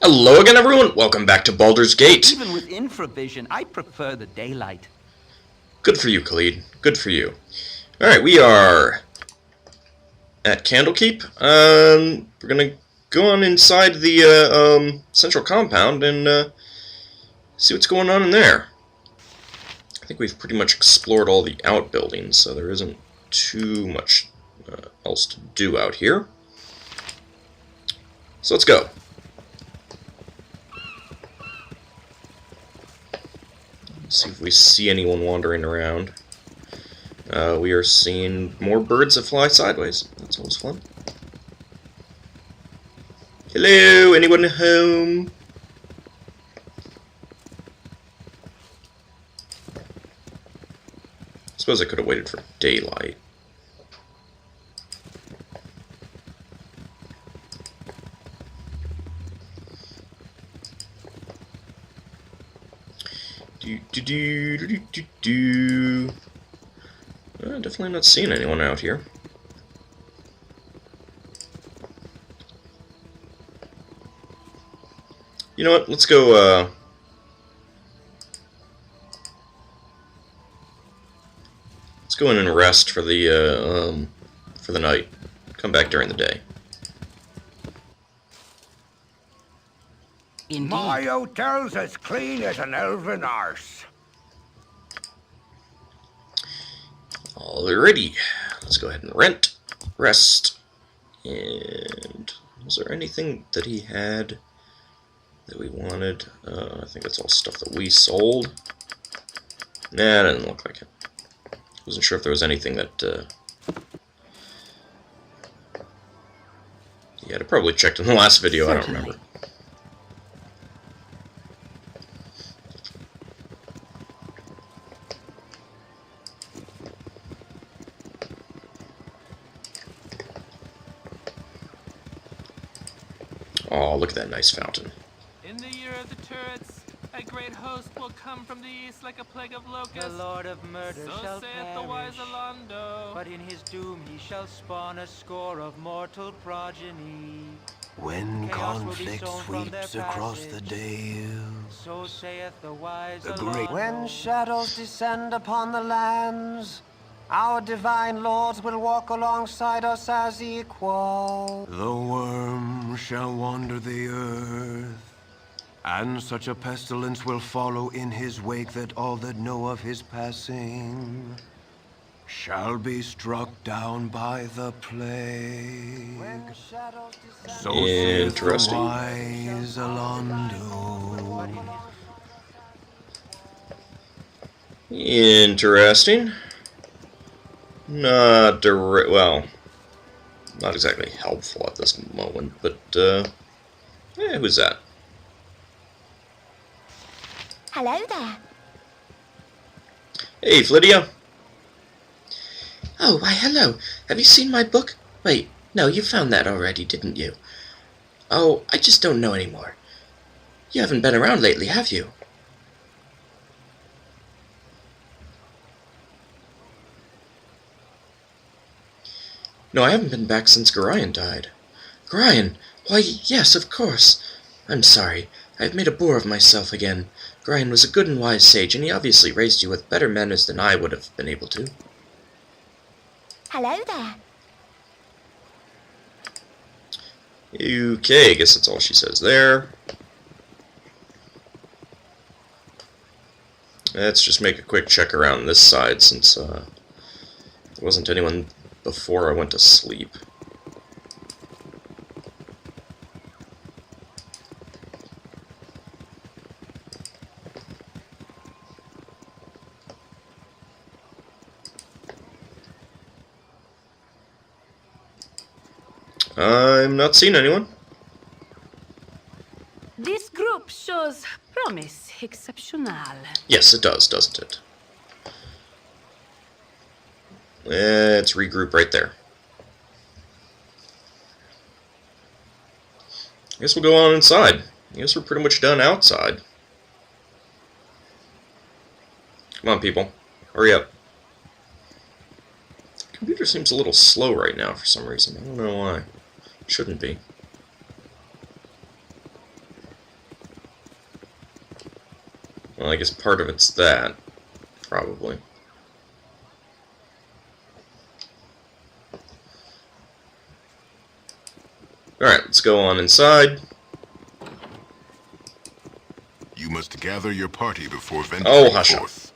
Hello again, everyone. Welcome back to Baldur's Gate. Even with infravision, I prefer the daylight. Good for you, Khalid. Good for you. Alright, we are at Candlekeep. We're gonna go on inside the central compound and see what's going on in there. I think we've pretty much explored all the outbuildings, so there isn't too much else to do out here. So let's go. See if we see anyone wandering around. We are seeing more birds that fly sideways. That's always fun. Hello, anyone home? I suppose I could have waited for daylight. Definitely not seeing anyone out here. You know what? Let's go. Let's go in and rest for the night. Come back during the day. Indeed. My hotel's as clean as an elven arse. Alrighty, let's go ahead and rest. And was there anything that he had that we wanted? I think that's all stuff that we sold. Nah, it didn't look like it. Wasn't sure if there was anything that yeah, I probably checked in the last video. Certainly. I don't remember. Oh, look at that nice fountain. In the year of the turrets, a great host will come from the east like a plague of locusts. The Lord of Murder so shall saith perish, the wise Alondo. but in his doom he shall spawn a score of mortal progeny. When Chaos will be conflict sown from their sweeps across the passage, dale, so saith the wise The great- Alondo. When shadows descend upon the lands, our divine lords will walk alongside us as equals. the worm shall wander the earth, and such a pestilence will follow in his wake that all that know of his passing shall be struck down by the plague. When shadows descend So saith the Interesting. wise Alondo. Interesting. Not direct. Well, not exactly helpful at this moment, but yeah, who's that? Hello there. Hey, Flydia. Oh, why hello. Have you seen my book? Wait, no, you found that already, didn't you? Oh, I just don't know anymore. You haven't been around lately, have you? No, I haven't been back since Gorion died. Gorion? Why, yes, of course. I'm sorry. I've made a boor of myself again. Gorion was a good and wise sage, and he obviously raised you with better manners than I would have been able to. Hello there. Okay, I guess that's all she says there. Let's just make a quick check around this side, since there wasn't anyone before I went to sleep. I'm not seeing anyone. This group shows promise exceptional. Yes, it does, doesn't it? Let's regroup right there. I guess we'll go on inside. I guess we're pretty much done outside. Come on, people. Hurry up. The computer seems a little slow right now for some reason. I don't know why. It shouldn't be. Well, I guess part of it's that, probably. Alright, let's go on inside. You must gather your party before venturing Oh, hush up. forth.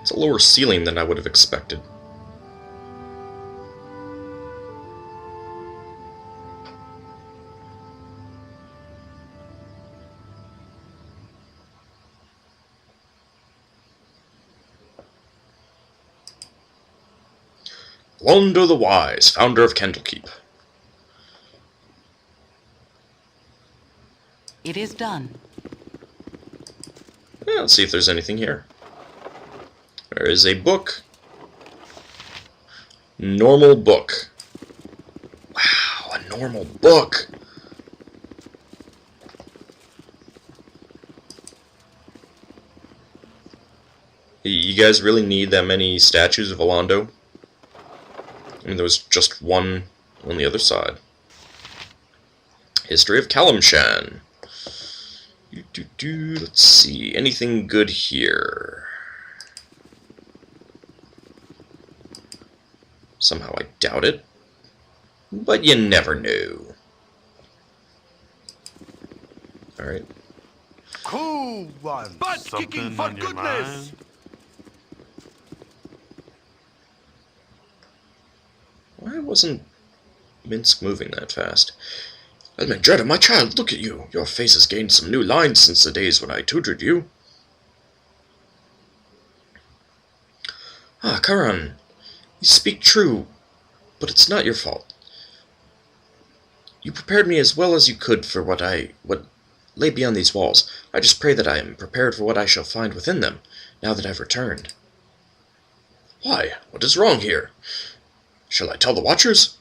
It's a lower ceiling than I would have expected. Baldur the Wise, founder of Candlekeep. It is done. Yeah, let's see if there's anything here. There is a book. Normal book. Wow, a normal book. You guys really need that many statues of Alondo? I mean, there was just one on the other side. History of Kalimshan. Let's see. Anything good here? Somehow I doubt it. But you never know. Alright. Cool one. Butt kicking for goodness. Why wasn't Minsk moving that fast? Almendretta, my child, look at you. Your face has gained some new lines since the days when I tutored you. Ah, Karan, you speak true, but it's not your fault. You prepared me as well as you could for what lay beyond these walls. I just pray that I am prepared for what I shall find within them, now that I've returned. Why? What is wrong here? Shall I tell the Watchers?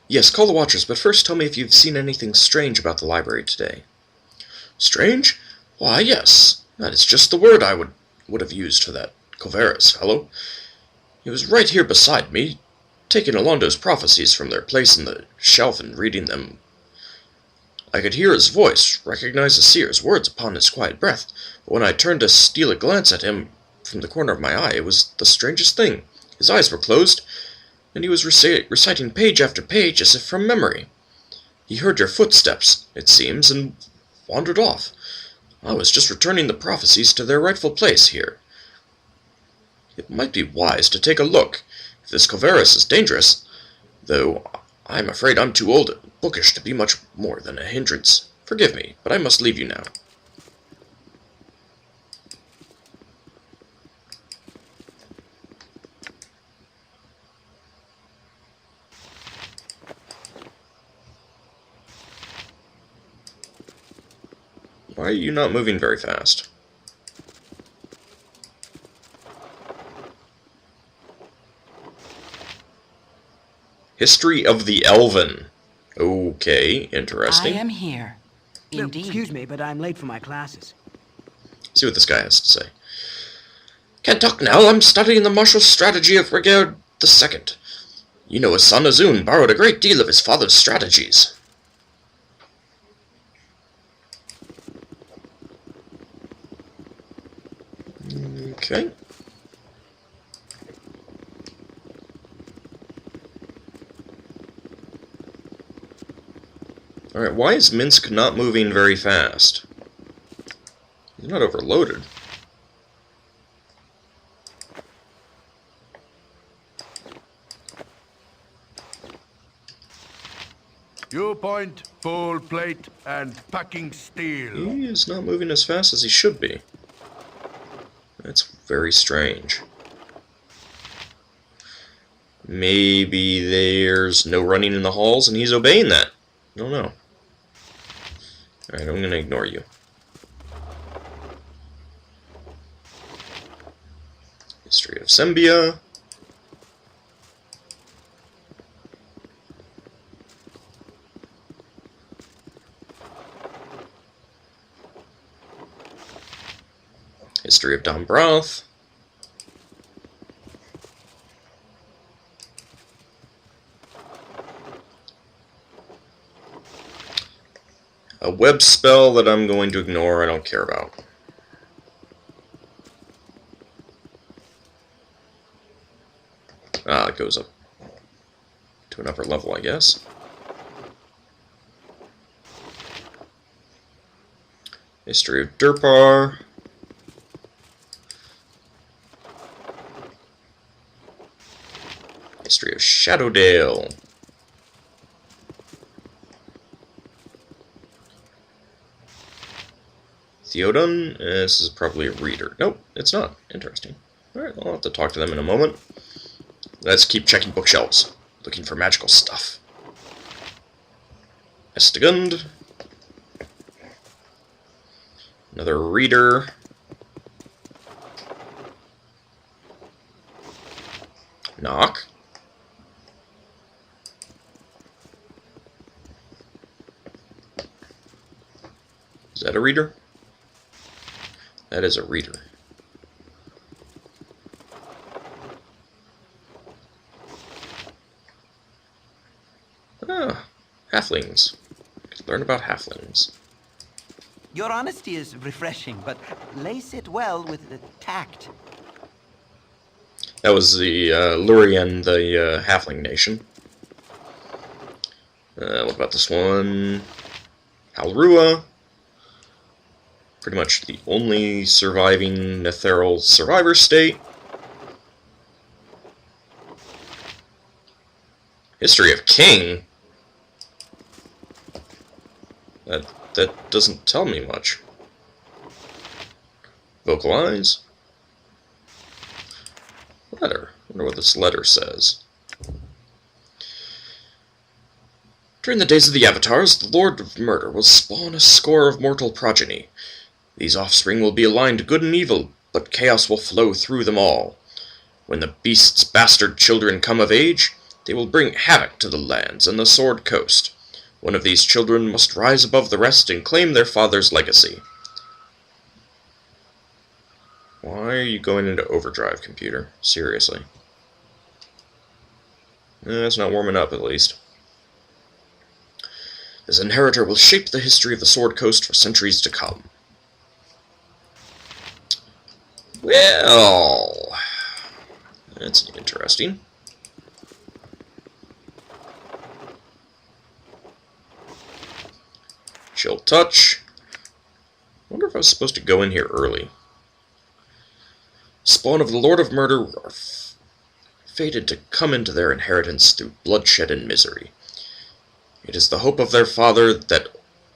Yes, call the Watchers, but first tell me if you've seen anything strange about the library today. Strange? Why, yes. That is just the word I would have used for that Covaris fellow. He was right here beside me, taking Alondo's prophecies from their place in the shelf and reading them. I could hear his voice, recognize the seer's words upon his quiet breath, but when I turned to steal a glance at him from the corner of my eye, it was the strangest thing. His eyes were closed, and he was reciting page after page as if from memory. He heard your footsteps, it seems, and wandered off. I was just returning the prophecies to their rightful place here. It might be wise to take a look, if this Covaris is dangerous, though I'm afraid I'm too old and bookish to be much more than a hindrance. Forgive me, but I must leave you now. Why are you not moving very fast? History of the Elven. Okay, interesting. I am here. Indeed. Excuse me, but I'm late for my classes. See what this guy has to say. Can't talk now. I'm studying the martial strategy of Regard II. You know his son Azun borrowed a great deal of his father's strategies. Okay. Alright, why is Minsk not moving very fast? He's not overloaded. You point, full plate, and packing steel. He is not moving as fast as he should be. That's very strange. Maybe there's no running in the halls and he's obeying that. I don't know. Alright, I'm gonna ignore you. History of Sembia. History of Dombrath. A web spell that I'm going to ignore, I don't care about. Ah, it goes up to an upper level, I guess. History of Durpar. History of Shadowdale. Theoden. This is probably a reader. Nope, it's not. Interesting. Alright, I'll have to talk to them in a moment. Let's keep checking bookshelves, looking for magical stuff. Estegund. Another reader. Knock. Is that a reader? That is a reader. Ah, halflings. Learn about halflings. Your honesty is refreshing, but lace it well with the tact. That was the Lurien, the halfling nation. What about this one? Halrua. Pretty much the only surviving Netheral survivor state. History of King? That doesn't tell me much. Vocalize. Letter. I wonder what this letter says. During the days of the Avatars, the Lord of Murder will spawn a score of mortal progeny. These offspring will be aligned to good and evil, but chaos will flow through them all. When the beast's bastard children come of age, they will bring havoc to the lands and the Sword Coast. One of these children must rise above the rest and claim their father's legacy. Why are you going into overdrive, computer? Seriously. It's not warming up, at least. This inheritor will shape the history of the Sword Coast for centuries to come. Well, that's interesting. Chill touch. Wonder if I was supposed to go in here early. Spawn of the Lord of Murder are fated to come into their inheritance through bloodshed and misery. It is the hope of their father that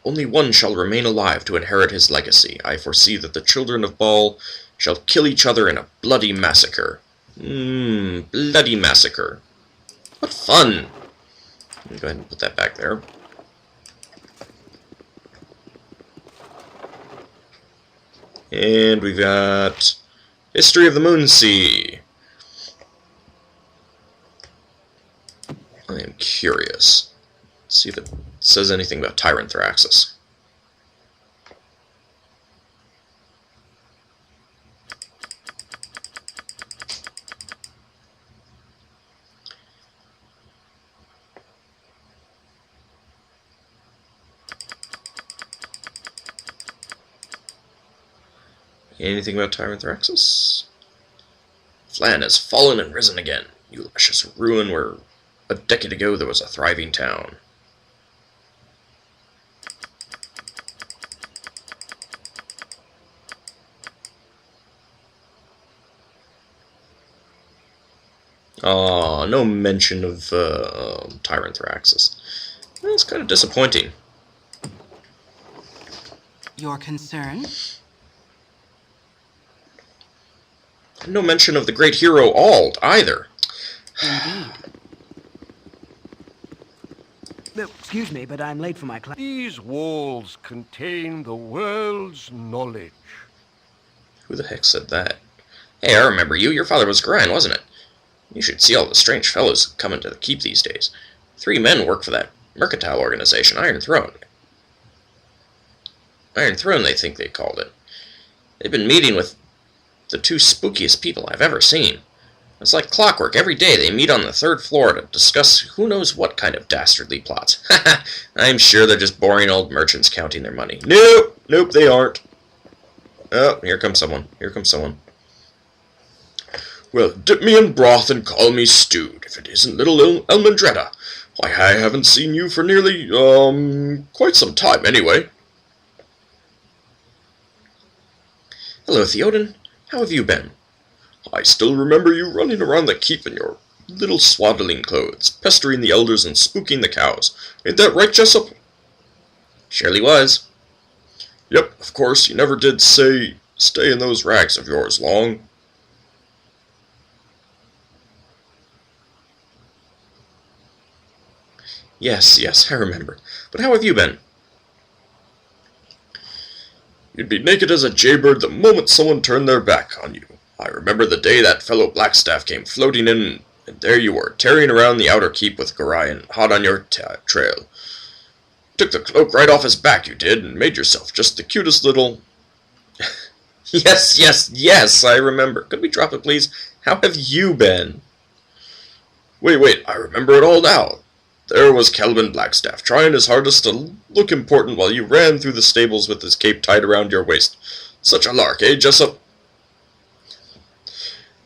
only one shall remain alive to inherit his legacy. I foresee that the children of Baal shall kill each other in a bloody massacre. Bloody massacre. What fun! Let me go ahead and put that back there. And we've got History of the Moonsea. I am curious. Let's see if it says anything about Tyrant Thraxus. Anything about Tyrant Thraxus? Flan has fallen and risen again. You luscious ruin where a decade ago there was a thriving town. Aw, no mention of Tyrant Thraxus. That's kind of disappointing. Your concern? No mention of the great hero Auld, either. Indeed. Excuse me, but I'm late for my class. These walls contain the world's knowledge. Who the heck said that? Hey, I remember you. Your father was Gorion, wasn't it? You should see all the strange fellows coming to the keep these days. 3 men work for that mercantile organization, Iron Throne. Iron Throne, they think they called it. They've been meeting with the 2 spookiest people I've ever seen. It's like clockwork. Every day they meet on the 3rd floor to discuss who knows what kind of dastardly plots. Haha, I'm sure they're just boring old merchants counting their money. Nope, nope, they aren't. Oh, here comes someone. Here comes someone. Well, dip me in broth and call me stewed, if it isn't little Elmandretta. Why, I haven't seen you for nearly, quite some time, anyway. Hello, Theoden. How have you been? I still remember you running around the keep in your little swaddling clothes, pestering the elders and spooking the cows. Ain't that right, Jessup? Surely was. Yep, of course, you never did stay in those rags of yours long. Yes, I remember. But how have you been? You'd be naked as a jaybird the moment someone turned their back on you. I remember the day that fellow Blackstaff came floating in, and there you were, tearing around the outer keep with Gorion, hot on your trail. Took the cloak right off his back, you did, and made yourself just the cutest little... Yes, I remember. Could we drop it, please? How have you been? Wait, I remember it all now. There was Kelvin Blackstaff, trying his hardest to look important while you ran through the stables with his cape tied around your waist. Such a lark, eh, Jessup?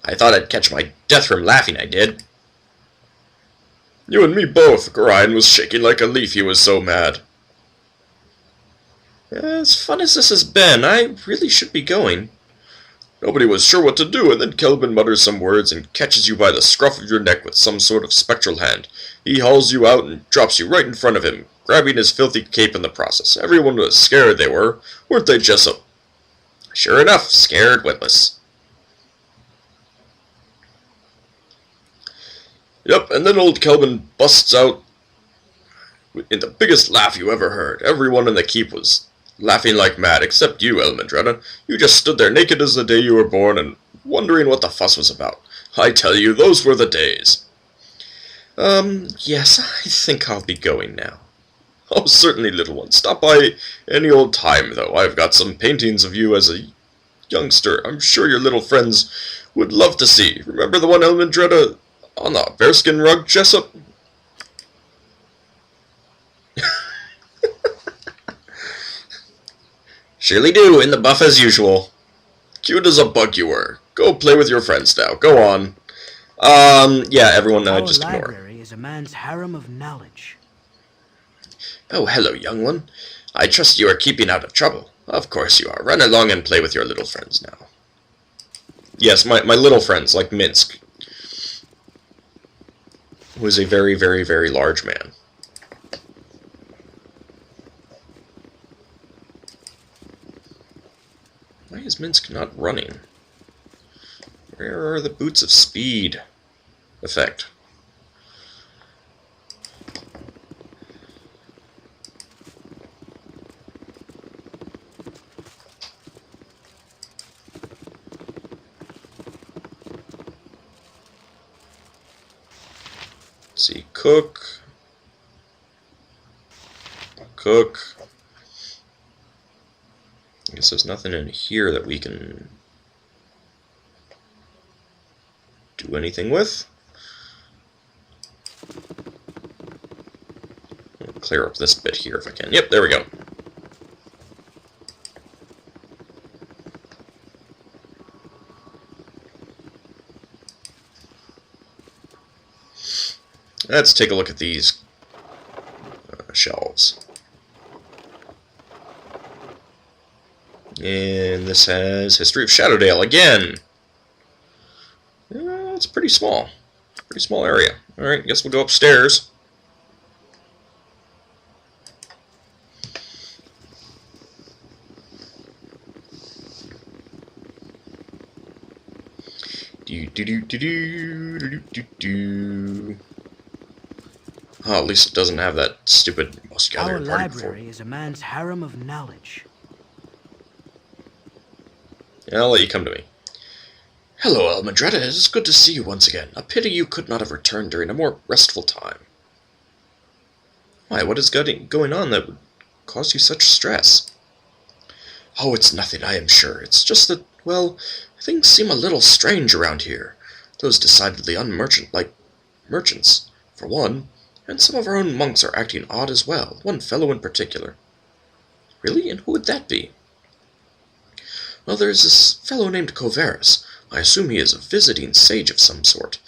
I thought I'd catch my death from laughing, I did. You and me both. Gorion was shaking like a leaf, he was so mad. As fun as this has been, I really should be going. Nobody was sure what to do, and then Kelvin mutters some words and catches you by the scruff of your neck with some sort of spectral hand. He hauls you out and drops you right in front of him, grabbing his filthy cape in the process. Everyone was scared, they were. Weren't they, Jessup? Sure enough, scared witless. Yep, and then old Kelvin busts out in the biggest laugh you ever heard. Everyone in the keep was laughing like mad, except you, Elmandretta. You just stood there naked as the day you were born and wondering what the fuss was about. I tell you, those were the days. Yes, I think I'll be going now. Oh, certainly, little one. Stop by any old time, though. I've got some paintings of you as a youngster. I'm sure your little friends would love to see. Remember the one, Elmandretta, on the bearskin rug, Jessup? Surely do, in the buff as usual. Cute as a bug you were. Go play with your friends now. Go on. Yeah, everyone, just ignore. Our library is a man's harem of knowledge. Oh, hello, young one. I trust you are keeping out of trouble. Of course you are. Run along and play with your little friends now. Yes, my little friends, like Minsk, who is a very, very, very large man. Why is Minsk not running? Where are the boots of speed effect? Let's see, cook. I guess there's nothing in here that we can do anything with. I'll clear up this bit here if I can. Yep, there we go. Let's take a look at these shelves. And this has History of Shadowdale again. It's pretty small. Pretty small area. Alright, guess we'll go upstairs. Oh, at least it doesn't have that stupid must gather Our party library before. is a man's harem of knowledge. Yeah, I'll let you come to me. Hello, Almandretta. It is good to see you once again. A pity you could not have returned during a more restful time. Why, what is going on that would cause you such stress? Oh, it's nothing, I am sure. It's just that, well, things seem a little strange around here. Those decidedly unmerchant-like merchants, for one, and some of our own monks are acting odd as well, one fellow in particular. Really? And who would that be? Well, there's this fellow named Coverus. I assume he is a visiting sage of some sort.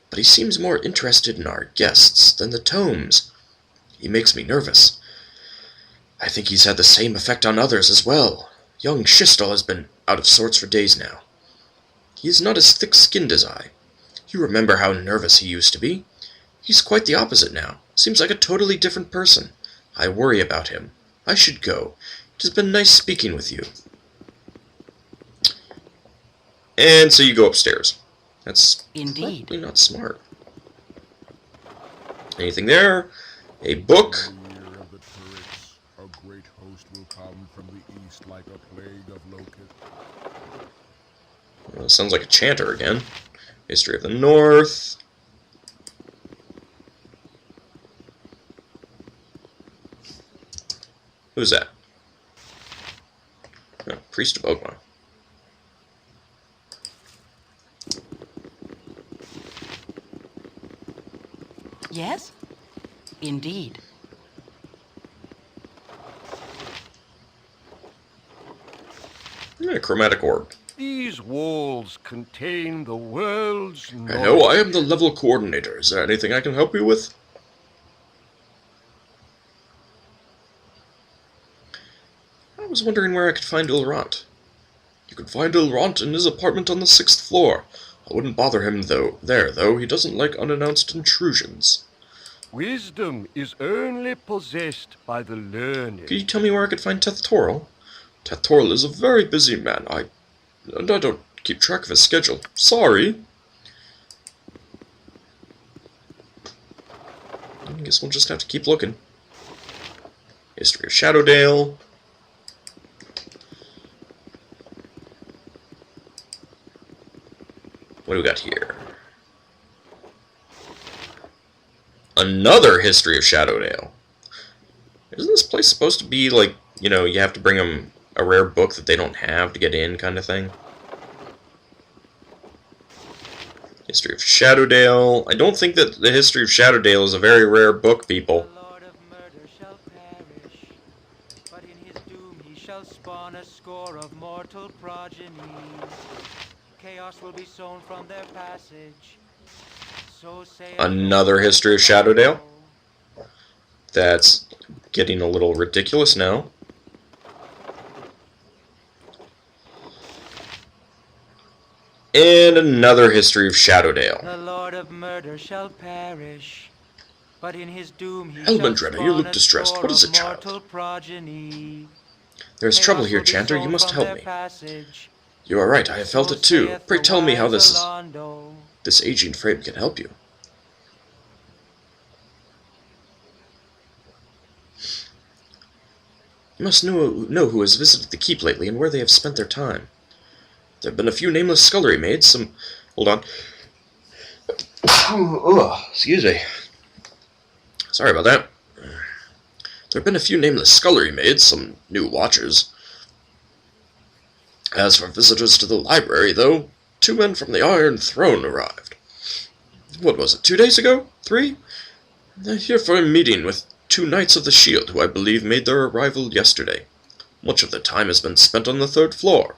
But he seems more interested in our guests than the tomes. He makes me nervous. I think he's had the same effect on others as well. Young Shistel has been out of sorts for days now. He is not as thick-skinned as I. You remember how nervous he used to be? He's quite the opposite now. Seems like a totally different person. I worry about him. I should go. It has been nice speaking with you. And so you go upstairs. That's indeed probably not smart. Anything there? A book. Of the turrets, a great host will come from the east like a plague of locusts. Well, sounds like a chanter again. History of the North. Who's that? Oh, Priest of Ogma. Yes? Indeed. A chromatic orb. These walls contain the world's knowledge. Hello, I am the level coordinator. Is there anything I can help you with? I was wondering where I could find Ulrant. You can find Ulrant in his apartment on the 6th floor. I wouldn't bother him though. He doesn't like unannounced intrusions. Wisdom is only possessed by the learned. Could you tell me where I could find Tethtoril? Tethtoril is a very busy man. I don't keep track of his schedule. Sorry. I guess we'll just have to keep looking. History of Shadowdale. What do we got here? Another History of Shadowdale. Isn't this place supposed to be like, you know, you have to bring them a rare book that they don't have to get in kind of thing? History of Shadowdale. I don't think that the History of Shadowdale is a very rare book, people. The Lord of Murder shall perish, but in his doom he shall spawn a score of mortal progenies. Chaos will be sown from their passage. So say Another History of Shadowdale? That's getting a little ridiculous now. And another History of Shadowdale. The Lord of Murder shall perish, but in his doom he Elmandretta, shall you spawn look a distressed. score What is of it, child? mortal progeny. There is trouble Chaos here, will be Chanter. You sown must from help their me. passage. You are right. I have felt So it too. saith Pray the tell me how wise this Orlando. aging frame can help you. You must know who has visited the keep lately and where they have spent their time. There have been a few nameless scullery maids, some... Hold on. Ugh, excuse me. Sorry about that. There have been a few nameless scullery maids, some new watchers. As for visitors to the library, though, 2 men from the Iron Throne arrived. What was it, 2 days ago? 3? They're here for a meeting with 2 Knights of the Shield, who I believe made their arrival yesterday. Much of the time has been spent on the 3rd floor.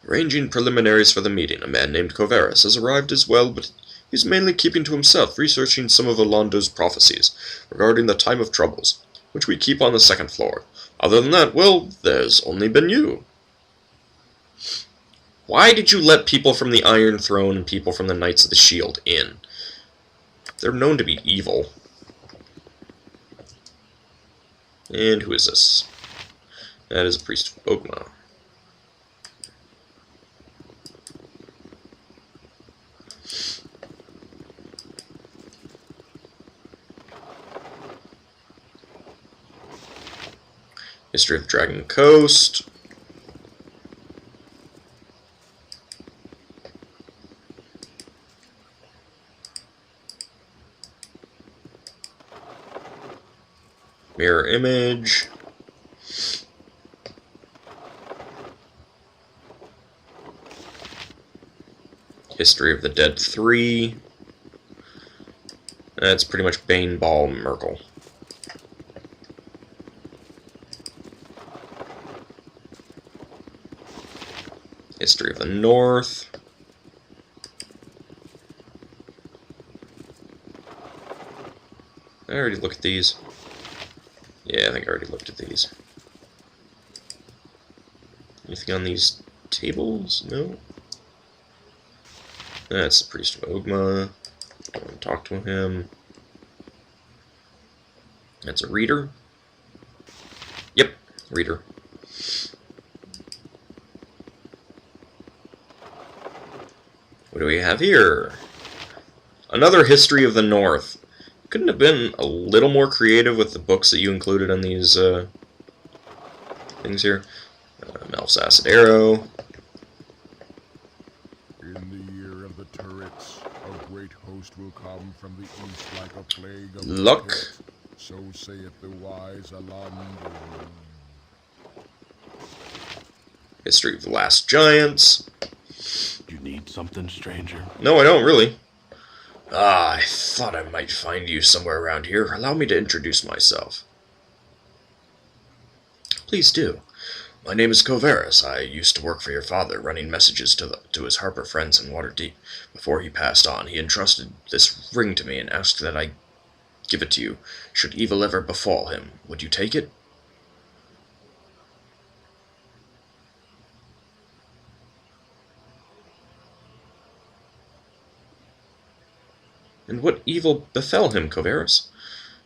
Arranging preliminaries for the meeting, a man named Coverus has arrived as well, but he's mainly keeping to himself, researching some of Orlando's prophecies regarding the time of troubles, which we keep on the 2nd floor. Other than that, well, there's only been you. Why did you let people from the Iron Throne and people from the Knights of the Shield in? They're known to be evil. And who is this? That is a priest of Ogma. History of Dragon Coast. Mirror image. History of the Dead 3. That's pretty much Bane, Ball, Merkel. History of the North. I already looked at these. Yeah, I think I already looked at these. Anything on these tables? No. That's the Priest of Ogma. Don't want to talk to him. That's a reader. Yep, reader. What do we have here? Another History of the North. Couldn't have been a little more creative with the books that you included on these things here. Melf's Acid Arrow. In the year of the turrets, a great host will come from the east like a plague of Luck. pit. So saith the wise Alandur. History of the Last Giants. You need something, stranger? No, I don't really. Ah, I thought I might find you somewhere around here. Allow me to introduce myself. Please do. My name is Coverus. I used to work for your father, running messages to his Harper friends in Waterdeep. Before he passed on, he entrusted this ring to me and asked that I give it to you, should evil ever befall him. Would you take it? And what evil befell him, Coverus?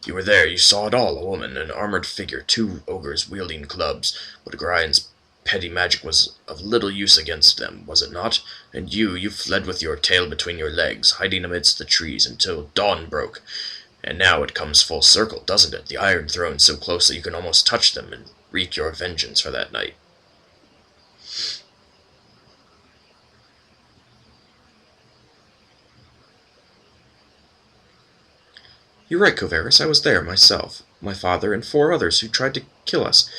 You were there, you saw it all, a woman, an armored figure, 2 ogres wielding clubs, but Grion's petty magic was of little use against them, was it not? And you fled with your tail between your legs, hiding amidst the trees until dawn broke. And now it comes full circle, doesn't it? The Iron Throne so close that you can almost touch them and wreak your vengeance for that night. You're right, Coverus. I was there, myself. My father and 4 others who tried to kill us.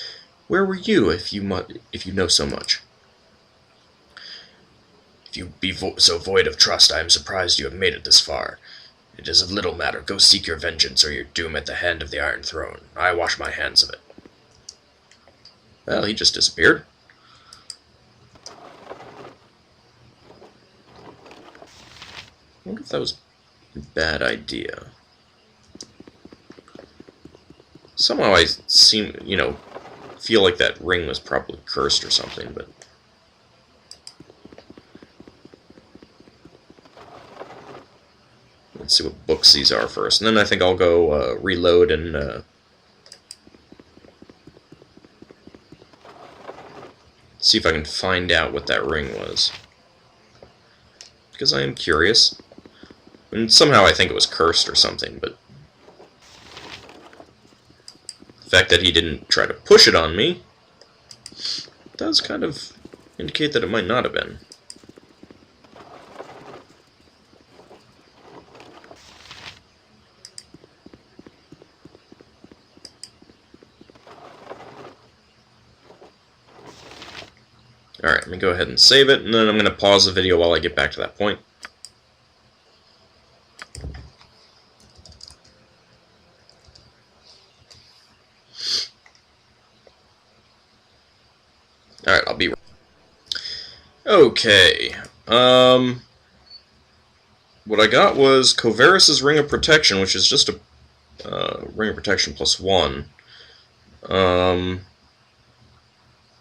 Where were you, if you know so much? If you be so void of trust, I am surprised you have made it this far. It is of little matter. Go seek your vengeance, or your doom at the hand of the Iron Throne. I wash my hands of it. Well, he just disappeared. I wonder if that was a bad idea. Somehow I feel like that ring was probably cursed or something, but... Let's see what books these are first, and then I think I'll go reload and see if I can find out what that ring was. Because I am curious. And somehow I think it was cursed or something, but... The fact that he didn't try to push it on me does kind of indicate that it might not have been. Alright, let me go ahead and save it, and then I'm going to pause the video while I get back to that point. Alright, I'll be right. Okay. What I got was Coverus' Ring of Protection, which is just a Ring of Protection +1.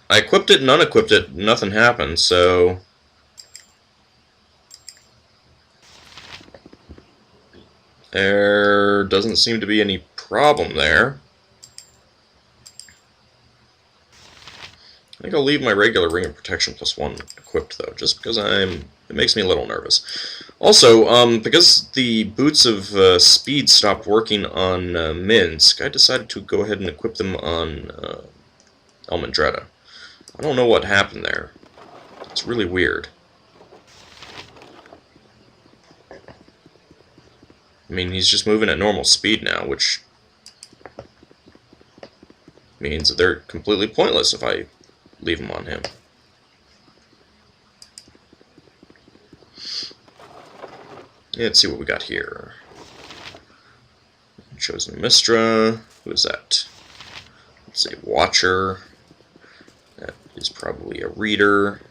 I equipped it and unequipped it, nothing happened, so... There doesn't seem to be any problem there. I think I'll leave my regular Ring of Protection +1 equipped, though, just because it makes me a little nervous. Also, because the Boots of Speed stopped working on Minsk, I decided to go ahead and equip them on Elmandretta. I don't know what happened there. It's really weird. I mean, he's just moving at normal speed now, which means that they're completely pointless if I leave them on him. Let's see what we got here. Chosen Mistra. Who is that? It's a Watcher. That is probably a Reader.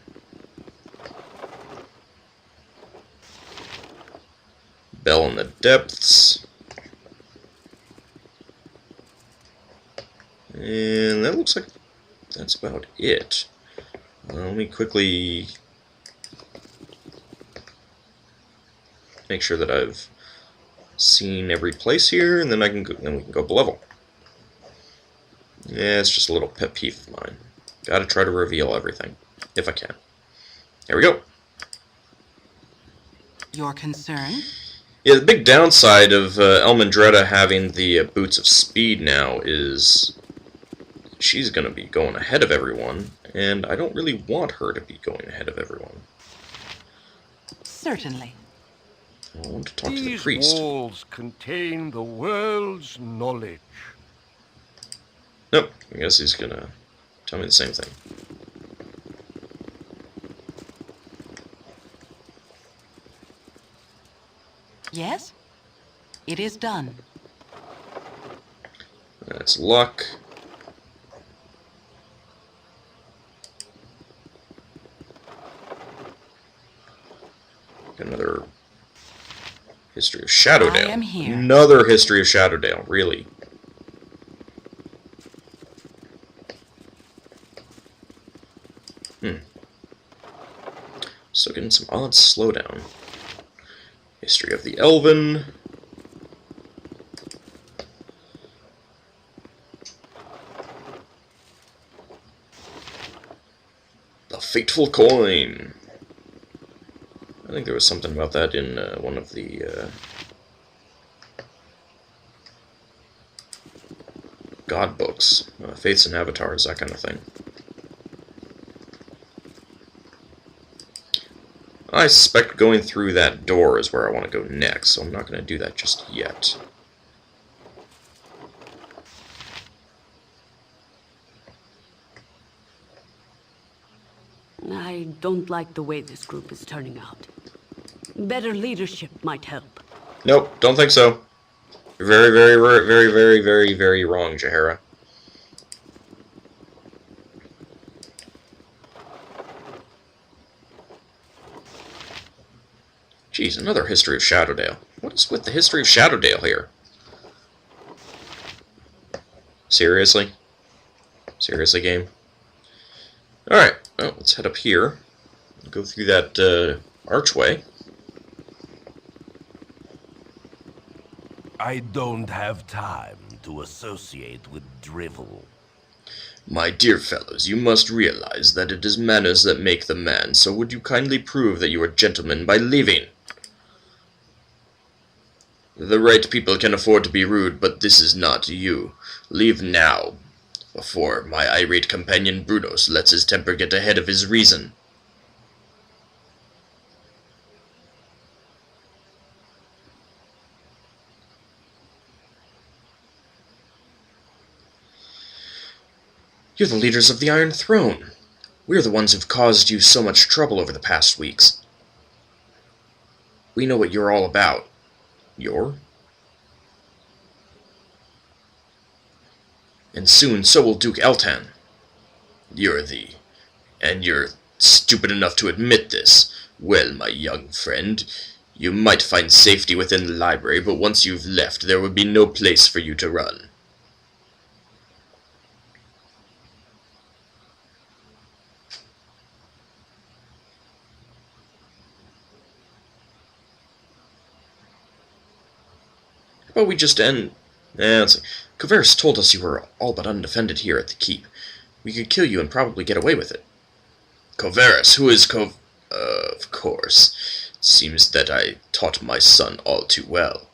Bell in the Depths. And that looks like that's about it. Let me quickly make sure that I've seen every place here, and then I can go, then we can go up a level. Yeah, it's just a little pet peeve of mine. Gotta try to reveal everything, if I can. Here we go. Your concern? Yeah, the big downside of Elmandretta having the Boots of Speed now is she's gonna be going ahead of everyone, and I don't really want her to be going ahead of everyone. Certainly. I want to talk to the priest. These walls contain the world's knowledge. Nope, I guess he's gonna tell me the same thing. Yes? It is done. That's luck. Another history of Shadowdale. I am here. Another history of Shadowdale, really. Still getting some odd slowdown. History of the Elven. The Fateful Coin. I think there was something about that in one of the God books, Faiths and Avatars, that kind of thing. I suspect going through that door is where I want to go next, so I'm not going to do that just yet. I don't like the way this group is turning out. Better leadership might help. Nope, don't think so. You're very, very, very, very, very, very, very wrong, Jaheira. Jeez, another history of Shadowdale. What is with the history of Shadowdale here? Seriously? Seriously, game? Alright, well, let's head up here. Go through that archway. I don't have time to associate with drivel. My dear fellows, you must realize that it is manners that make the man, so would you kindly prove that you are gentlemen by leaving? The right people can afford to be rude, but this is not you. Leave now, before my irate companion Brunos lets his temper get ahead of his reason. You're the leaders of the Iron Throne. We're the ones who've caused you so much trouble over the past weeks. We know what you're all about. You're? And soon so will Duke Eltan. And you're stupid enough to admit this. Well, my young friend, you might find safety within the library, but once you've left, there will be no place for you to run. But we just end... let's see. Coverus told us you were all but undefended here at the keep. We could kill you and probably get away with it. Coverus? Who is of course. It seems that I taught my son all too well.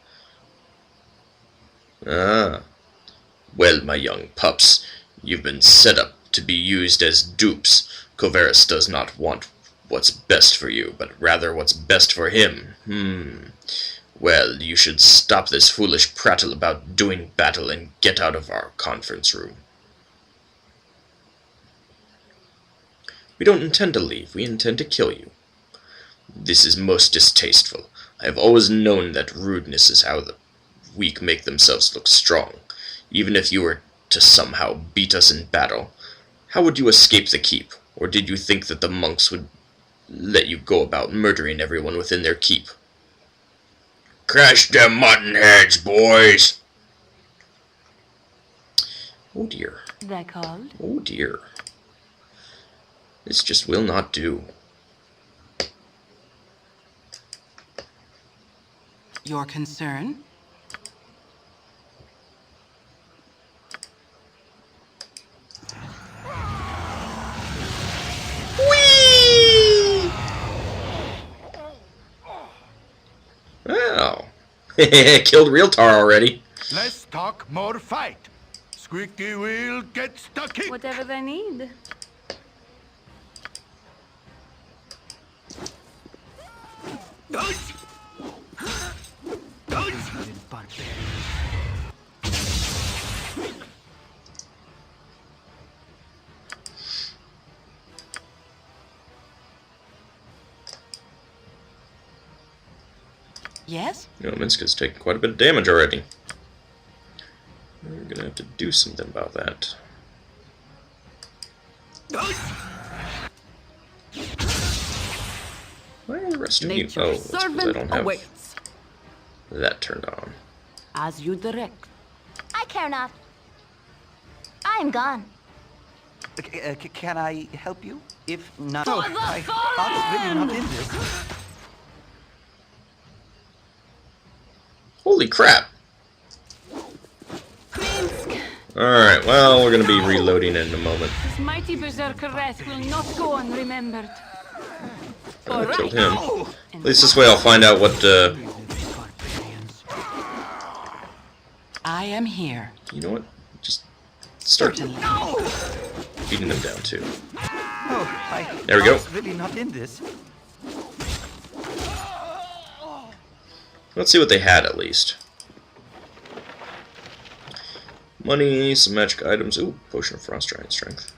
Ah. Well, my young pups, you've been set up to be used as dupes. Coverus does not want what's best for you, but rather what's best for him. Well, you should stop this foolish prattle about doing battle and get out of our conference room. We don't intend to leave. We intend to kill you. This is most distasteful. I have always known that rudeness is how the weak make themselves look strong. Even if you were to somehow beat us in battle, how would you escape the keep? Or did you think that the monks would let you go about murdering everyone within their keep? Crush them mutton heads, boys! Oh dear. That called? Oh dear. This just will not do. Your concern? Whee! Wow. Killed Realtar already. Less talk, more fight. Squeaky wheel gets the kick. Whatever they need. Yes? You know, Minska's taken quite a bit of damage already. We're gonna have to do something about that. Why are the rest of you? Nature's Oh, that's because I servant don't have awaits. that turned on. As you direct. I care not. I am gone. Can I help you? If not, For the I'm fallen! really not in this. Holy crap! Alright, well, we're gonna be reloading in a moment. This mighty berserker wrath will not go unremembered. I killed him. At least this way I'll find out what, I am here. You know what? Just start Certainly. beating them down, too. Oh, There we go. I'm really not in this. Let's see what they had, at least. Money, some magic items. Ooh, potion of frost giant strength.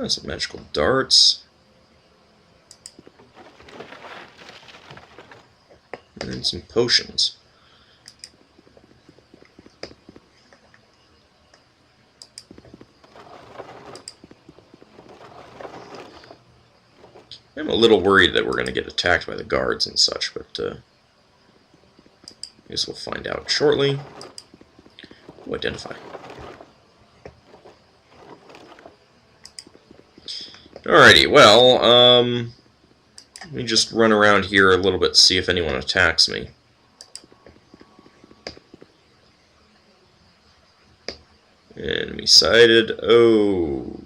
Some magical darts. And some potions. I'm a little worried that we're going to get attacked by the guards and such, but I guess we'll find out shortly. Ooh, identify. Alrighty, well, let me just run around here a little bit, see if anyone attacks me. Enemy sighted. Oh,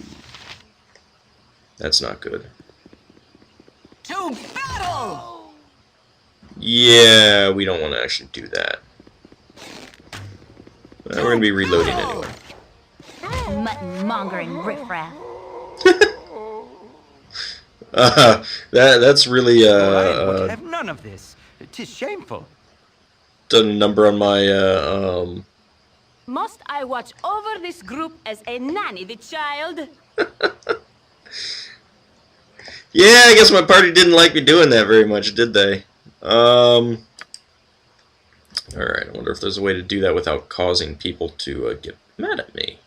that's not good. To battle! Yeah, we don't want to actually do that. We're going to be reloading anyway. Mutton-mongering riffraff. That's really Orion would have none of this. 'Tis shameful. done a number on my Must I watch over this group as a nanny the child? Yeah, I guess my party didn't like me doing that very much, did they? Alright, I wonder if there's a way to do that without causing people to get mad at me.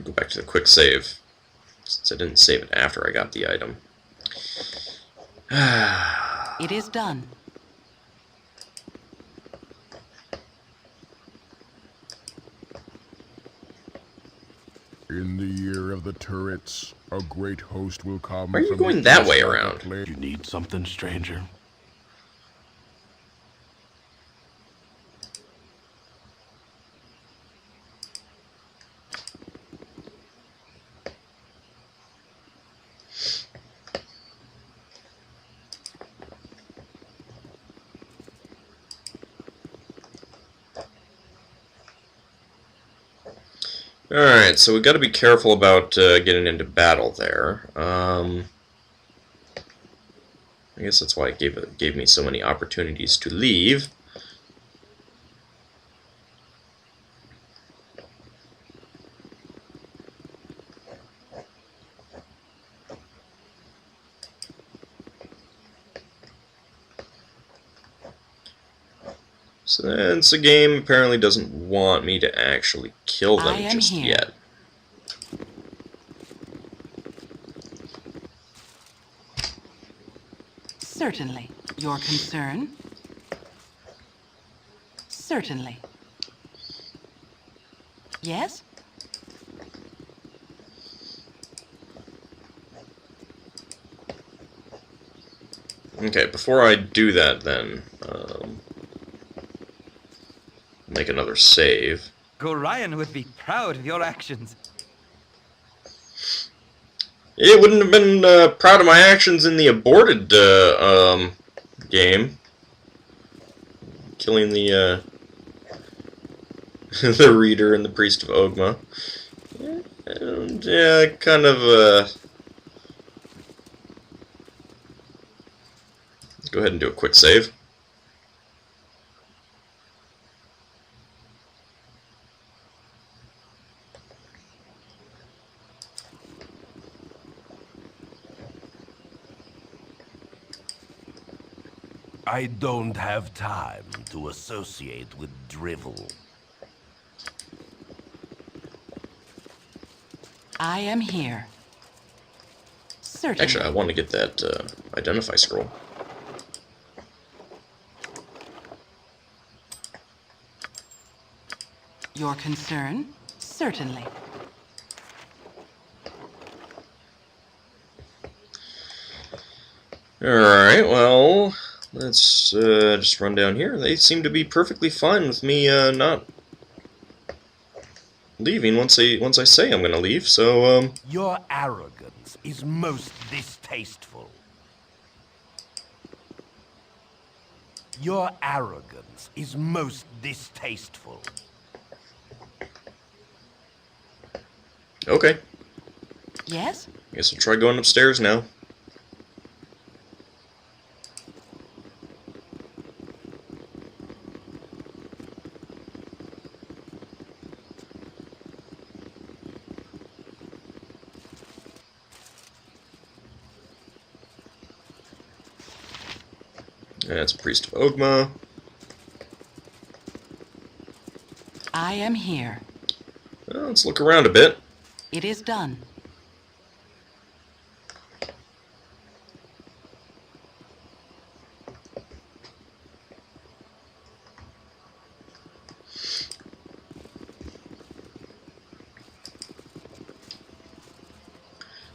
Go back to the quick save, since I didn't save it after I got the item. It is done. In the year of the turrets, a great host will come. Why are you from going the that east way like a around? plague. You need something, stranger? Alright, so we've got to be careful about getting into battle there. I guess that's why it gave me so many opportunities to leave. Since the game apparently doesn't want me to actually kill them just yet. Certainly. Your concern? Certainly. Yes? Okay, before I do that then, make another save. Gorion would be proud of your actions. It wouldn't have been proud of my actions in the aborted game. Killing the the reader and the priest of Ogma. And yeah, kind of go ahead and do a quick save. I don't have time to associate with drivel. I am here. Certainly. Actually, I want to get that identify scroll. Your concern? Certainly. Alright, well, let's just run down here. They seem to be perfectly fine with me not leaving once I say I'm gonna leave, so Your arrogance is most distasteful. Your arrogance is most distasteful. okay. Yes? Guess I'll try going upstairs now. That's Priest of Ogma. I am here. Well, let's look around a bit. It is done.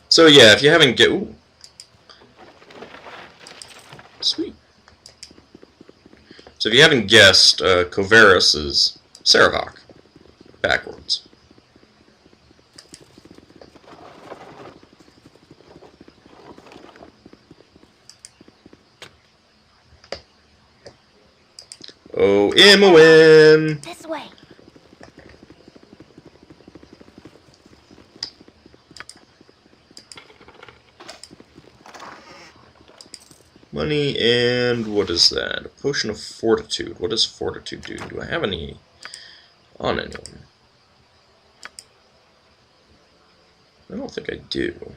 So yeah, if you haven't ooh. Sweet. So if you haven't guessed, Kovaris is Saravok. Backwards. Oh, Imoen! This way. Money and what is that? A potion of fortitude. What does fortitude do? Do I have any on anyone? I don't think I do.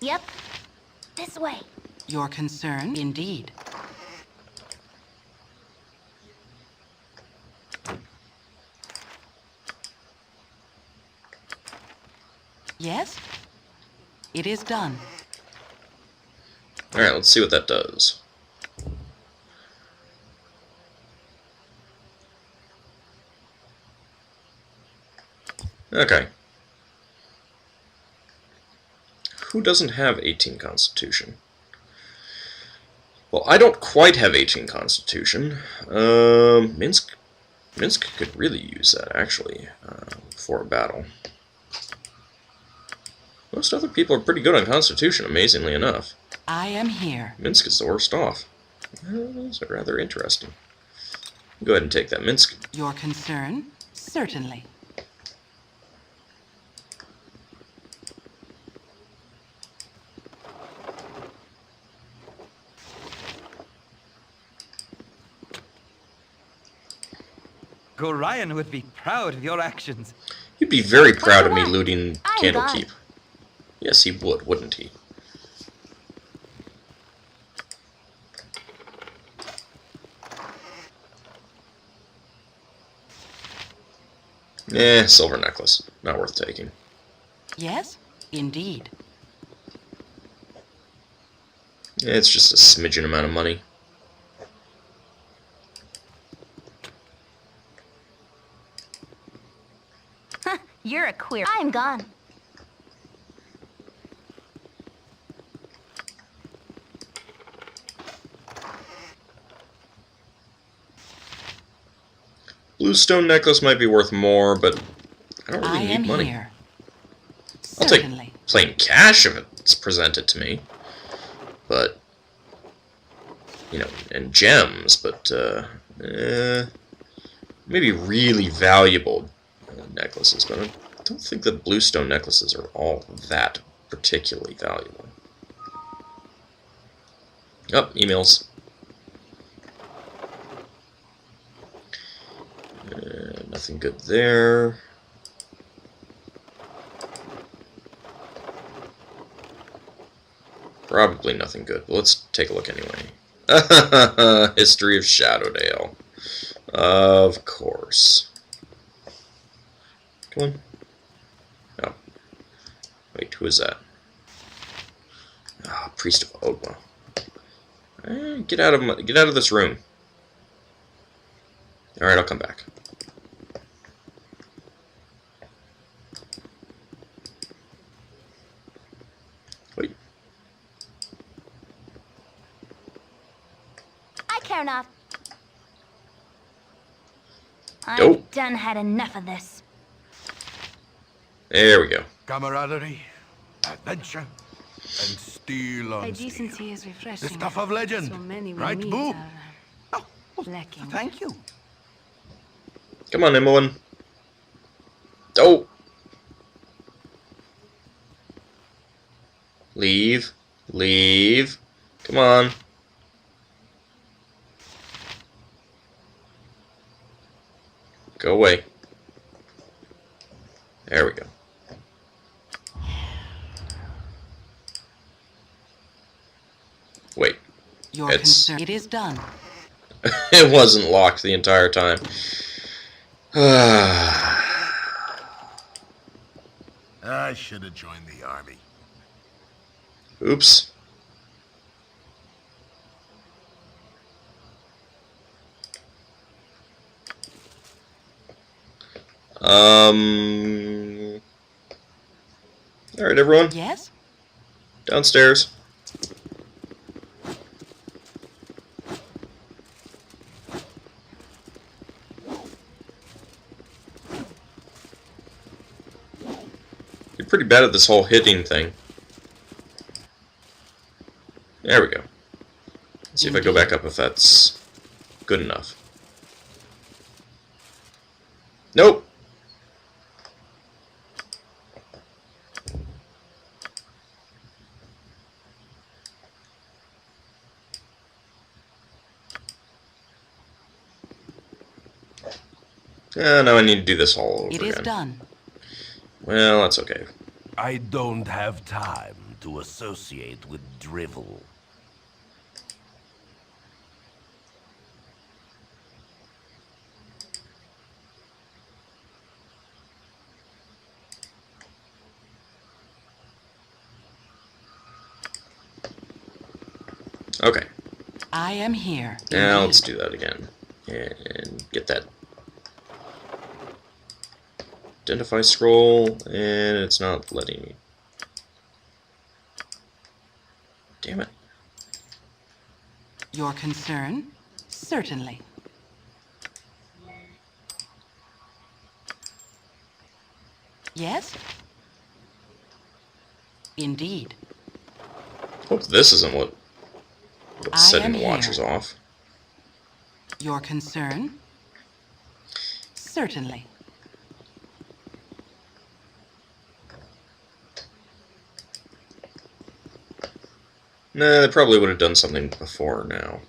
Yep. This way. Your concern? Indeed. Yes? It is done. Alright, let's see what that does. Okay. Who doesn't have 18 Constitution? Well, I don't quite have 18 Constitution. Minsk could really use that, actually, for a battle. Most other people are pretty good on Constitution, amazingly enough. I am here. Minsk is the worst off. Those are rather interesting. Go ahead and take that, Minsk. Your concern? Certainly. Gorion would be proud of your actions. He'd be very proud of me looting I'm Candlekeep. Yes, he would, wouldn't he? Silver necklace. Not worth taking. Yes, indeed. It's just a smidgen amount of money. You're a queer. I'm gone. Bluestone necklace might be worth more, but I don't really need money. Here. I'll take plain cash if it's presented to me. But, you know, and gems, but, maybe really valuable necklaces, but I don't think the bluestone necklaces are all that particularly valuable. Oh, emails. Nothing good there. Probably nothing good, but let's take a look anyway. History of Shadowdale. Of course. Come on. Oh. Wait, who is that? Ah, Priest of Ogma. Get out of this room. Alright, I'll come back. Wait. I care not. Nope. I've done had enough of this. There we go. Camaraderie, adventure, and steel on steel. Decency is refreshing. The stuff of legend. So many we Right, meet Boo? are lacking. Thank you. Come on, Emmeline. Oh! Leave. Leave. Come on. Go away. There we go. Wait. Your concern. It is done. It wasn't locked the entire time. I should have joined the army. Oops. Alright, everyone. Yes? Downstairs. You're pretty bad at this whole hitting thing. There we go. Let's see if I go back up if that's good enough. Nope. Now I need to do this all over again. It is done. Well, that's okay. I don't have time to associate with drivel. Okay. I am here. Now let's do that again. And get that identify scroll, and it's not letting me. Damn it. Your concern? Certainly. Yes? Indeed. Hope this isn't what's setting the Watchers off. Your concern? Certainly. Nah, they probably would have done something before now.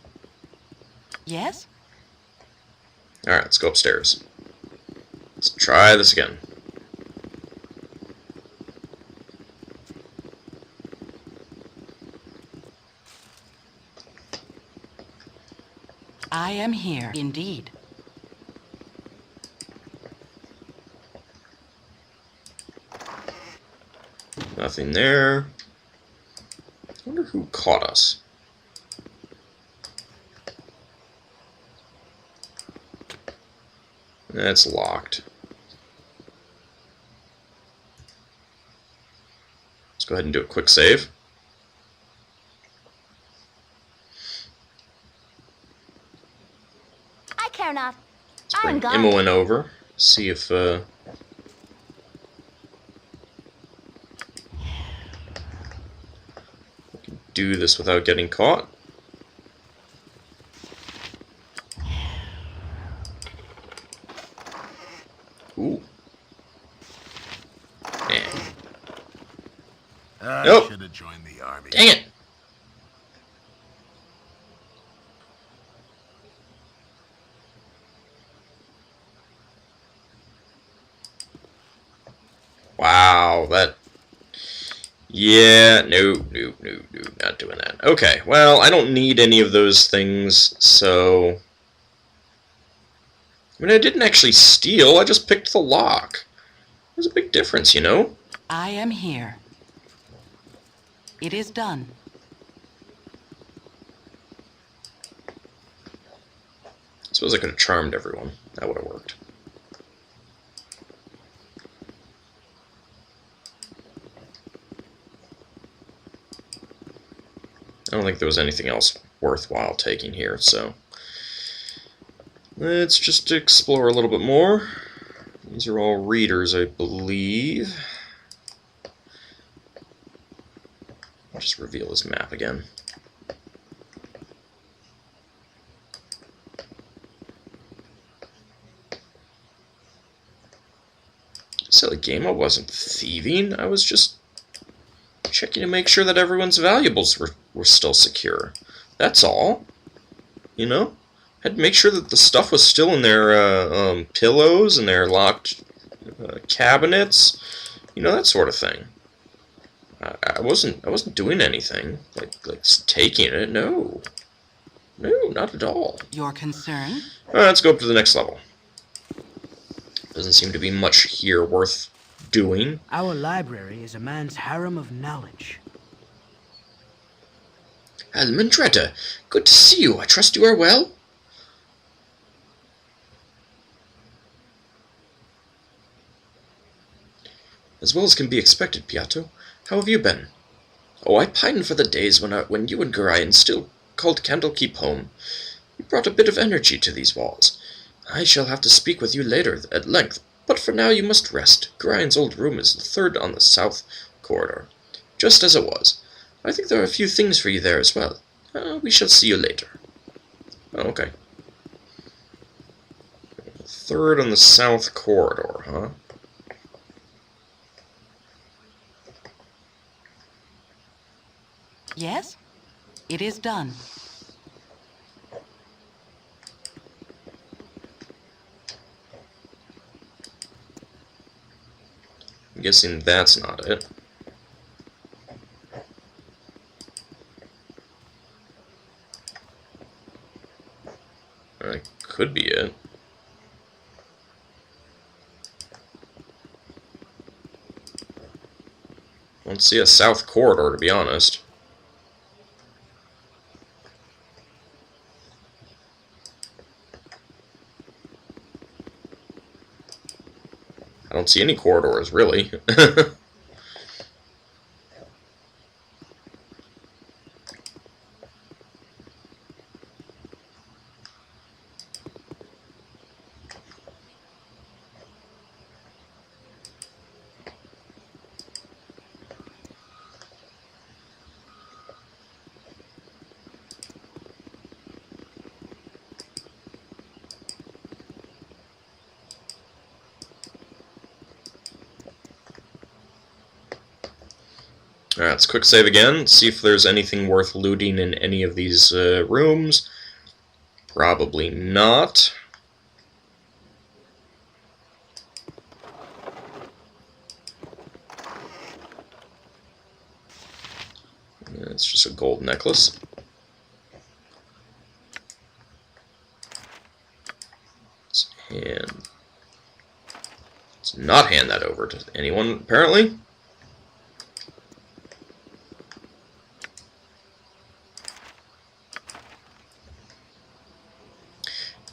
Yes? Alright, let's go upstairs. Let's try this again. I am here, indeed. Nothing there. I wonder who caught us. That's locked. Let's go ahead and do a quick save. I care not. Let's bring I'm gone. Imoen over. See if we can do this without getting caught. Ooh. Man. I should have joined the army. Dang it! Wow, that... Yeah, no, not doing that. Okay, well, I don't need any of those things, so... I mean, I didn't actually steal, I just picked the lock. There's a big difference, you know? I am here. It is done. I suppose I could have charmed everyone. That would have worked. I don't think there was anything else worthwhile taking here, so... Let's just explore a little bit more. These are all readers, I believe. I'll just reveal this map again. Silly game, I wasn't thieving. I was just checking to make sure that everyone's valuables were still secure. That's all. You know? Had to make sure that the stuff was still in their pillows and their locked cabinets. You know, that sort of thing. I wasn't doing anything like taking it. No, not at all. Your concern? Let's go up to the next level. Doesn't seem to be much here worth doing. Our library is a man's harem of knowledge. Almandretta, good to see you. I trust you are well? As well as can be expected, Piatto. How have you been? Oh, I pine for the days when you and Gorion still called Candlekeep home. You brought a bit of energy to these walls. I shall have to speak with you later at length, but for now you must rest. Gorion's old room is the third on the south corridor, just as it was. I think there are a few things for you there as well. We shall see you later. Oh, okay. Third on the south corridor, huh? Yes? It is done. I'm guessing that's not it. That could be it. I don't see a south corridor, to be honest. I don't see any corridors, really. Alright, let's quick save again, see if there's anything worth looting in any of these rooms. Probably not. It's just a gold necklace. Let's not hand that over to anyone, apparently.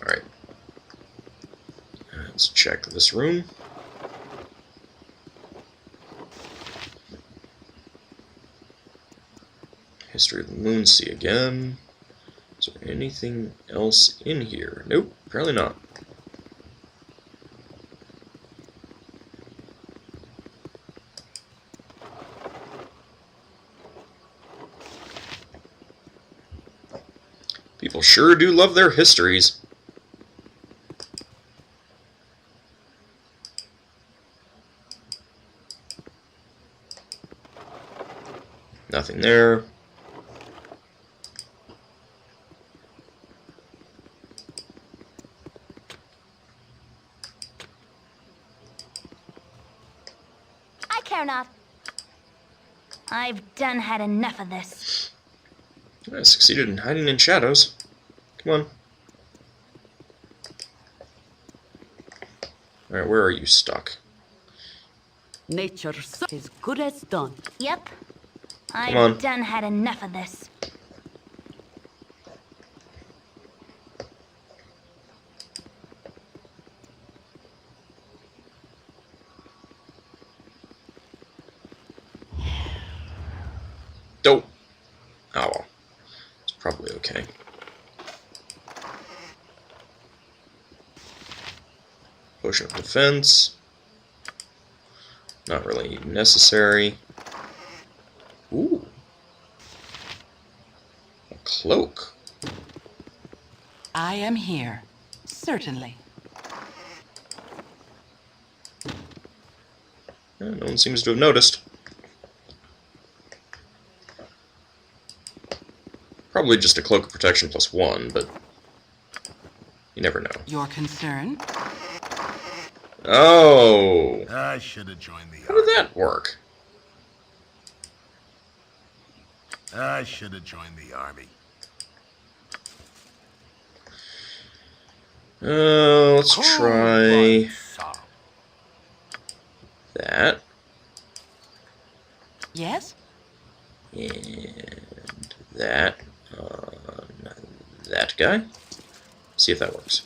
Alright. Let's check this room. History of the Moonsea again. Is there anything else in here? Nope, apparently not. People sure do love their histories. Nothing there. I care not. I've done had enough of this. I succeeded in hiding in shadows. Come on. Alright, where are you stuck? Nature is good as done. Yep. Come on. I've done had enough of this. Dope. Oh well. It's probably okay. Potion of defense. Not really necessary. Ooh. A cloak. I am here. Certainly. No one seems to have noticed. Probably just a cloak of protection +1, but you never know. Your concern? Oh! I should have joined the How did that work? I should have joined the army. Let's try that. Yes? And that on that guy. See if that works.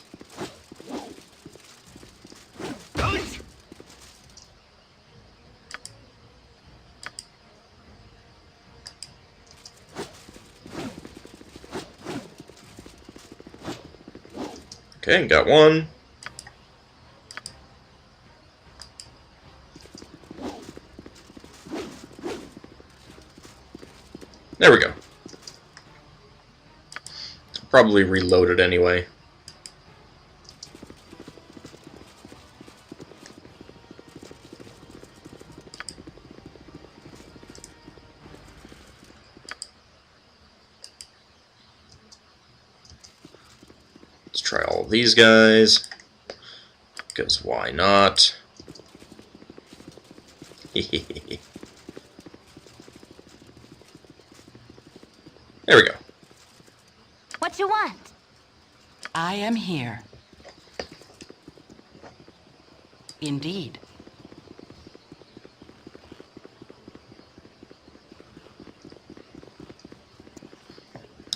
Okay, got one. There we go. Probably reload it anyway. Let's try all of these guys, because why not? There we go. What you want? I am here. Indeed.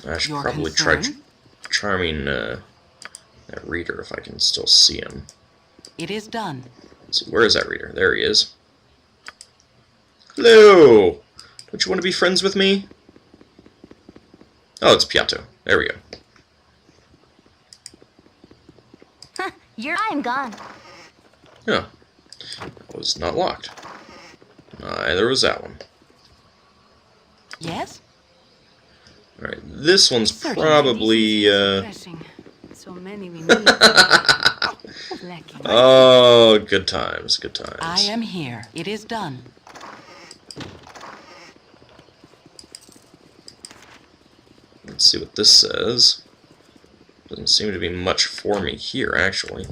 I should Your probably try concern? charming that reader if I can still see him. It is done. Let's see, where is that reader? There he is. Hello! Don't you want to be friends with me? Oh, it's Piatto. There we go. I'm gone. Yeah. That was not locked. Neither was that one. Yes? Alright, this one's Certainly. probably, So many we need. Lacking. Oh, good times, good times. I am here. It is done. Let's see what this says. Doesn't seem to be much for me here, actually.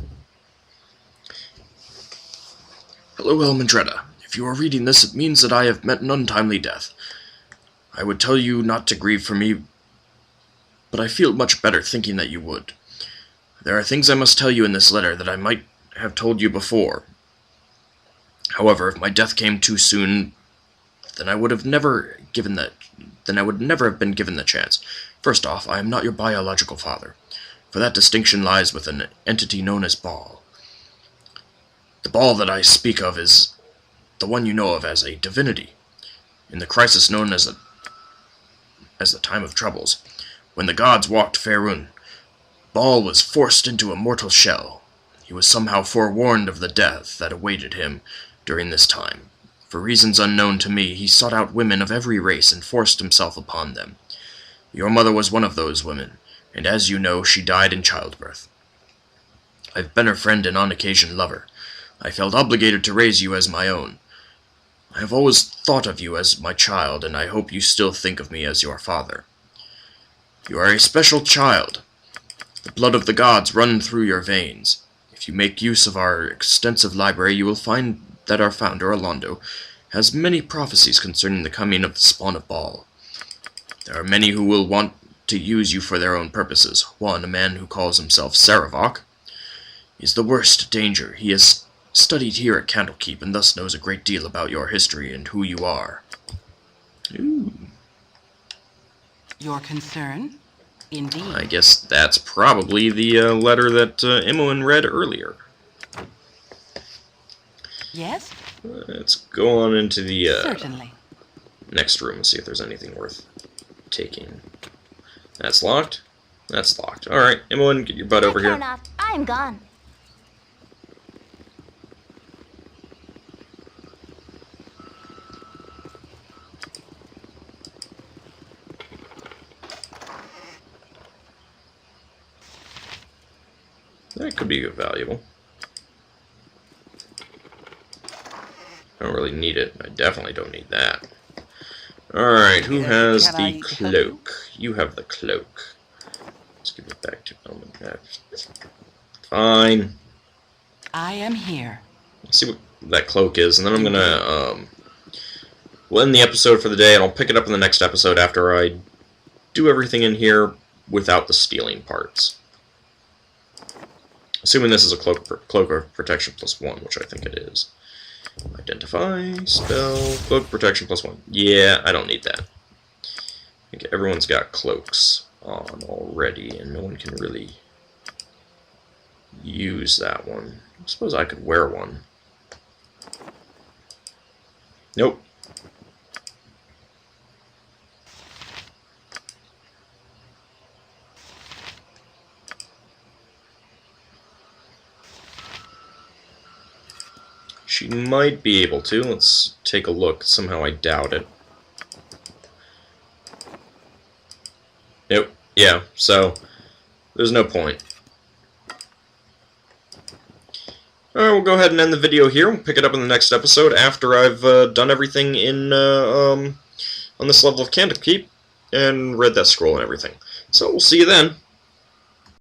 Hello, Elmandretta. If you are reading this, it means that I have met an untimely death. I would tell you not to grieve for me, but I feel much better thinking that you would. There are things I must tell you in this letter that I might have told you before. However, if my death came too soon, then I would never have been given the chance. First off, I am not your biological father, for that distinction lies with an entity known as Baal. The Baal that I speak of is the one you know of as a divinity. In the crisis known as the Time of Troubles, when the gods walked Faerun, Baal was forced into a mortal shell. He was somehow forewarned of the death that awaited him during this time. For reasons unknown to me, he sought out women of every race and forced himself upon them. Your mother was one of those women, and as you know, she died in childbirth. I've been her friend and on occasion lover. I felt obligated to raise you as my own. I have always thought of you as my child, and I hope you still think of me as your father. You are a special child. The blood of the gods runs through your veins. If you make use of our extensive library, you will find that our founder, Orlando, has many prophecies concerning the coming of the spawn of Baal. There are many who will want to use you for their own purposes. One, a man who calls himself Saravok, is the worst danger. He has studied here at Candlekeep, and thus knows a great deal about your history and who you are. Ooh. Your concern? Indeed. I guess that's probably the letter that Imoen read earlier. Yes? Let's go on into the Certainly. next room and see if there's anything worth taking. That's locked. That's locked. Alright, Imoen, get your butt over here. I'm gone. That could be valuable. I don't really need it. I definitely don't need that. Alright, who has the cloak? You have the cloak. Let's give it back to Elman. Fine. I am here. Let's see what that cloak is, and then I'm gonna we'll end the episode for the day, and I'll pick it up in the next episode after I do everything in here without the stealing parts. Assuming this is a cloak of protection +1, which I think it is. Identify, spell, cloak protection +1. Yeah, I don't need that. I think everyone's got cloaks on already, and no one can really use that one. I suppose I could wear one. Nope. She might be able to. Let's take a look. Somehow I doubt it. Nope. Yeah, so there's no point. Alright, we'll go ahead and end the video here. We'll pick it up in the next episode after I've done everything in on this level of Candlekeep and read that scroll and everything. So we'll see you then.